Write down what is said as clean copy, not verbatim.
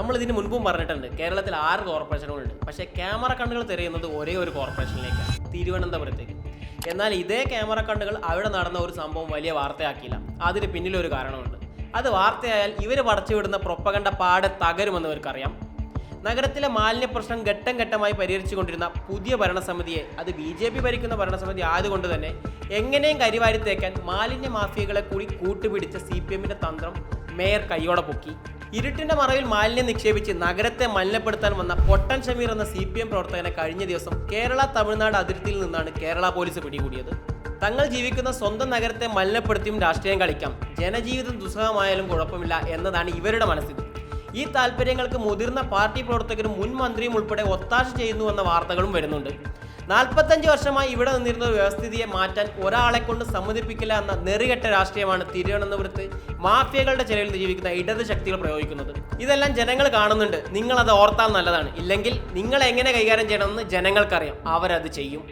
നമ്മൾ ഇതിന് മുൻപും പറഞ്ഞിട്ടുണ്ട്, കേരളത്തിൽ 6 കോർപ്പറേഷനുകളുണ്ട്. പക്ഷേ ക്യാമറ കണ്ണുകൾ തിരയുന്നത് ഒരേ ഒരു കോർപ്പറേഷനിലേക്കാണ്, തിരുവനന്തപുരത്തേക്ക്. എന്നാൽ ഇതേ ക്യാമറ കണ്ണുകൾ അവിടെ നടന്ന ഒരു സംഭവം വലിയ വാർത്തയാക്കിയില്ല. അതിന് പിന്നിലൊരു കാരണമുണ്ട്. അത് വാർത്തയായാൽ ഇവർ പടച്ചുവിടുന്ന പ്രൊപ്പഗണ്ട പാടെ തകരുമെന്ന് ഇവർക്കറിയാം. നഗരത്തിലെ മാലിന്യ പ്രശ്നം ഘട്ടം ഘട്ടമായി പരിഹരിച്ചുകൊണ്ടിരുന്ന പുതിയ ഭരണസമിതിയെ, അത് BJP ഭരിക്കുന്ന ഭരണസമിതി ആയതുകൊണ്ട് തന്നെ എങ്ങനെയും കരിവാരി തേക്കാൻ മാലിന്യ മാഫിയകളെ കൂടി കൂട്ടുപിടിച്ച CPMന്റെ തന്ത്രം മേയർ കയ്യോടെ പൊക്കി. ഇരുട്ടിന്റെ മറവിൽ മാലിന്യം നിക്ഷേപിച്ച് നഗരത്തെ മലിനപ്പെടുത്താൻ വന്ന പൊട്ടൻ ഷമീർ എന്ന CPM പ്രവർത്തകനെ കഴിഞ്ഞ ദിവസം കേരള തമിഴ്നാട് അതിർത്തിയിൽ നിന്നാണ് കേരള പോലീസ് പിടികൂടിയത്. തങ്ങൾ ജീവിക്കുന്ന സ്വന്തം നഗരത്തെ മലിനപ്പെടുത്തിയും രാഷ്ട്രീയം കളിക്കാം, ജനജീവിതം ദുസ്സഹമായാലും കുഴപ്പമില്ല എന്നതാണ് ഇവരുടെ മനസ്സിൽ. ഈ താല്പര്യങ്ങൾക്ക് മുതിർന്ന പാർട്ടി പ്രവർത്തകരും മുൻ മന്ത്രിയും ഉൾപ്പെടെ ഒത്താശ ചെയ്യുന്നുവെന്ന വാർത്തകളും വരുന്നുണ്ട്. 45 വർഷമായി ഇവിടെ നിന്നിരുന്ന വ്യവസ്ഥിതിയെ മാറ്റാൻ ഒരാളെ കൊണ്ട് സമ്മതിപ്പിക്കില്ല എന്ന നെറികെട്ട രാഷ്ട്രീയമാണ് തിരുവനന്തപുരത്ത് മാഫിയകളുടെ ചെലവിൽ ജീവിക്കുന്ന ഇടത് ശക്തികൾ പ്രയോഗിക്കുന്നത്. ഇതെല്ലാം ജനങ്ങൾ കാണുന്നുണ്ട്. നിങ്ങളത് ഓർത്താൽ നല്ലതാണ്. ഇല്ലെങ്കിൽ നിങ്ങൾ എങ്ങനെ കൈകാര്യം ചെയ്യണമെന്ന് ജനങ്ങൾക്കറിയാം. അവരത് ചെയ്യും.